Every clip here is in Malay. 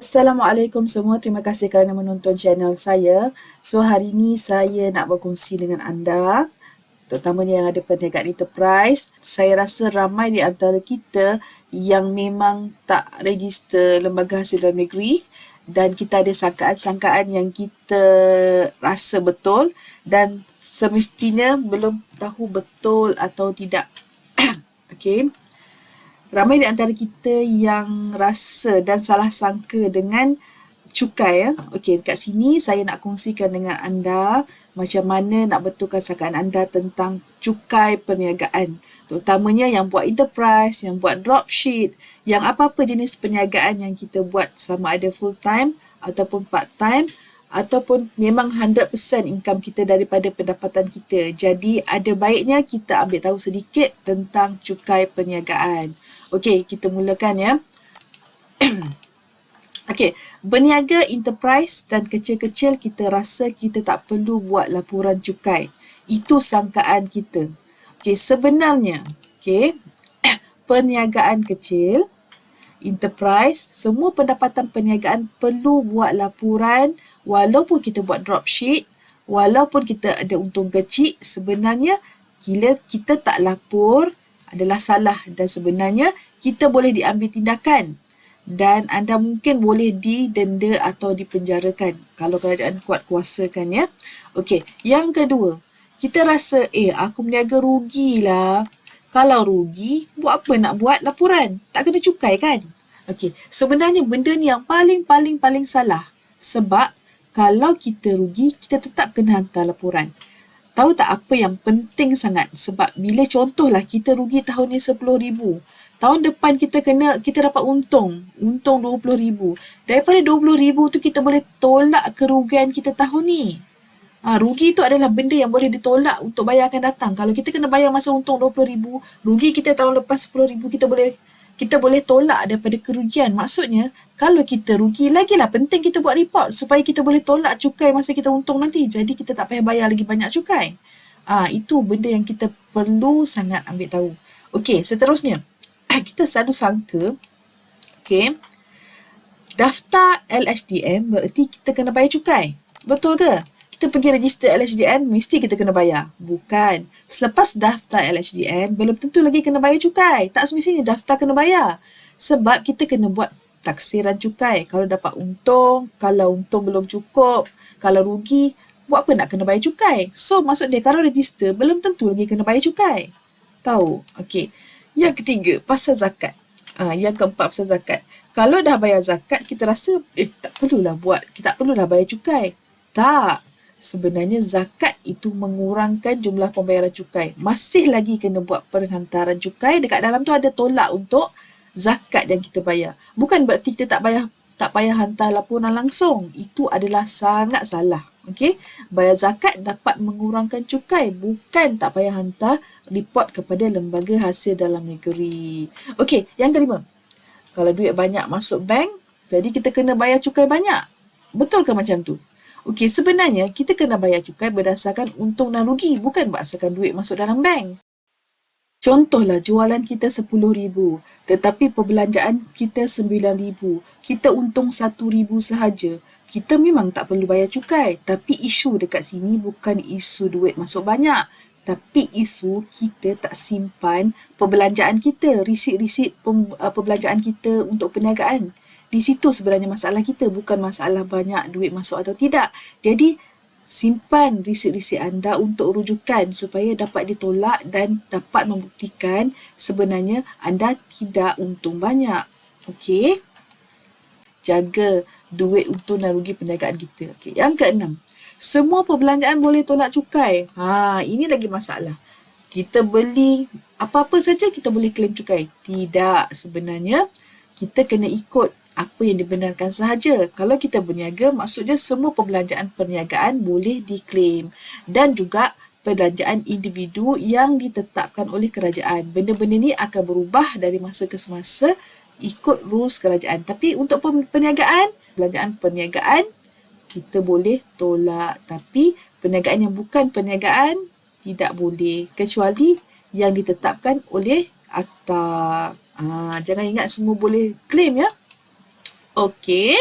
Assalamualaikum semua, terima kasih kerana menonton channel saya. So hari ini saya nak berkongsi dengan anda, terutamanya yang ada perniagaan enterprise. Saya rasa ramai di antara kita yang memang tak register Lembaga Hasil Dalam Negeri dan kita ada sangkaan-sangkaan yang kita rasa betul dan semestinya belum tahu betul atau tidak. Okey. Ramai di antara kita yang rasa dan salah sangka dengan cukai. Okey, dekat sini saya nak kongsikan dengan anda macam mana nak betulkan sangkaan anda tentang cukai perniagaan. Terutamanya yang buat enterprise, yang buat dropship, yang apa-apa jenis perniagaan yang kita buat, sama ada full time ataupun part time ataupun memang 100% income kita daripada pendapatan kita. Jadi ada baiknya kita ambil tahu sedikit tentang cukai perniagaan. Okey, kita mulakan ya. Okey, berniaga enterprise dan kecil-kecil kita rasa kita tak perlu buat laporan cukai. Itu sangkaan kita. Okey, sebenarnya, okey, perniagaan kecil, enterprise, semua pendapatan perniagaan perlu buat laporan walaupun kita buat dropship, walaupun kita ada untung kecil, sebenarnya bila kita tak lapor adalah salah dan sebenarnya kita boleh diambil tindakan dan anda mungkin boleh didenda atau dipenjarakan kalau kerajaan kuat kuasakan ya. Okey, yang kedua, kita rasa aku berniaga rugilah. Kalau rugi, buat apa nak buat laporan? Tak kena cukai kan? Okey, sebenarnya benda ni yang paling salah. Sebab kalau kita rugi, kita tetap kena hantar laporan. Tahu tak apa yang penting sangat? Sebab bila contohlah kita rugi tahun ni 10,000. Tahun depan kita dapat untung 20,000. Daripada 20,000 tu kita boleh tolak kerugian kita tahun ni. Rugi tu adalah benda yang boleh ditolak untuk bayar akan datang. Kalau kita kena bayar masa untung 20,000, rugi kita tahun lepas 10,000, kita boleh tolak daripada kerugian. Maksudnya, kalau kita rugi, lagilah penting kita buat report supaya kita boleh tolak cukai masa kita untung nanti. Jadi kita tak payah bayar lagi banyak cukai. Itu benda yang kita perlu sangat ambil tahu. Okey, seterusnya. Kita selalu sangka, okey, daftar LHDN bererti kita kena bayar cukai. Betul ke? Kita pergi register LHDN, mesti kita kena bayar. Bukan. Selepas daftar LHDN, belum tentu lagi kena bayar cukai. Tak semestinya daftar kena bayar. Sebab kita kena buat taksiran cukai. Kalau dapat untung, kalau untung belum cukup, kalau rugi, buat apa nak kena bayar cukai? So, maksud dia kalau register, belum tentu lagi kena bayar cukai. Tahu? Okey. Yang ketiga, pasal zakat. Yang keempat, pasal zakat. Kalau dah bayar zakat, kita rasa, tak perlulah buat. Kita tak perlulah bayar cukai. Tak. Sebenarnya zakat itu mengurangkan jumlah pembayaran cukai. Masih lagi kena buat penghantaran cukai. Dekat dalam tu ada tolak untuk zakat yang kita bayar. Bukan berarti kita tak payah hantar laporan langsung. Itu adalah sangat salah. Okey, bayar zakat dapat mengurangkan cukai, bukan tak payah hantar report kepada Lembaga Hasil Dalam Negeri. Okey, yang kelima. Kalau duit banyak masuk bank, jadi kita kena bayar cukai banyak. Betul ke macam tu? Okey, sebenarnya kita kena bayar cukai berdasarkan untung dan rugi, bukan berdasarkan duit masuk dalam bank. Contohlah, jualan kita 10,000, tetapi perbelanjaan kita 9,000. Kita untung 1,000 sahaja. Kita memang tak perlu bayar cukai. Tapi isu dekat sini bukan isu duit masuk banyak. Tapi isu kita tak simpan perbelanjaan kita, risit-risit perbelanjaan kita untuk perniagaan. Di situ sebenarnya masalah kita, bukan masalah banyak duit masuk atau tidak. Jadi, simpan risit-risit anda untuk rujukan supaya dapat ditolak dan dapat membuktikan sebenarnya anda tidak untung banyak. Okey? Jaga duit untung dan rugi perniagaan kita. Okey, yang keenam. Semua perbelanjaan boleh tolak cukai. Ini lagi masalah. Kita beli apa-apa saja kita boleh claim cukai. Tidak, sebenarnya kita kena ikut apa yang dibenarkan sahaja. Kalau kita berniaga, maksudnya semua perbelanjaan perniagaan boleh diklaim. Dan juga perbelanjaan individu yang ditetapkan oleh kerajaan. Benda-benda ni akan berubah dari masa ke semasa ikut rules kerajaan. Tapi untuk perniagaan, perbelanjaan perniagaan, kita boleh tolak. Tapi perniagaan yang bukan perniagaan, tidak boleh. Kecuali yang ditetapkan oleh akta. Jangan ingat semua boleh claim ya. Okey.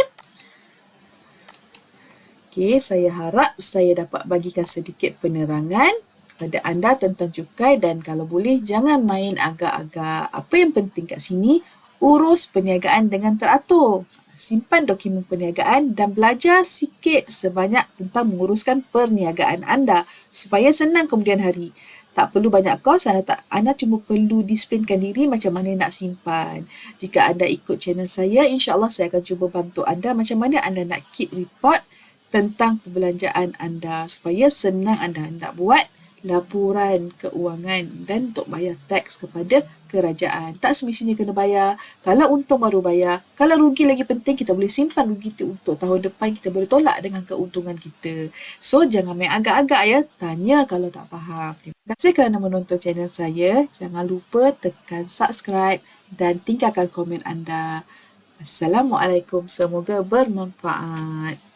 Okey, saya harap saya dapat bagikan sedikit penerangan kepada anda tentang cukai dan kalau boleh jangan main agak-agak. Apa yang penting kat sini, urus perniagaan dengan teratur. Simpan dokumen perniagaan dan belajar sikit sebanyak tentang menguruskan perniagaan anda supaya senang kemudian hari. Tak perlu banyak kos, anda cuma perlu disiplinkan diri macam mana nak simpan. Jika anda ikut channel saya, insya-Allah saya akan cuba bantu anda macam mana anda nak keep report tentang perbelanjaan anda supaya senang anda nak buat laporan keuangan dan untuk bayar teks kepada kerajaan. Tak semestinya kena bayar. Kalau untung baru bayar. Kalau rugi lagi penting, kita boleh simpan rugi itu untuk tahun depan. Kita boleh tolak dengan keuntungan kita. So, jangan main agak-agak ya. Tanya kalau tak faham. Terima kasih kerana menonton channel saya. Jangan lupa tekan subscribe dan tinggalkan komen anda. Assalamualaikum. Semoga bermanfaat.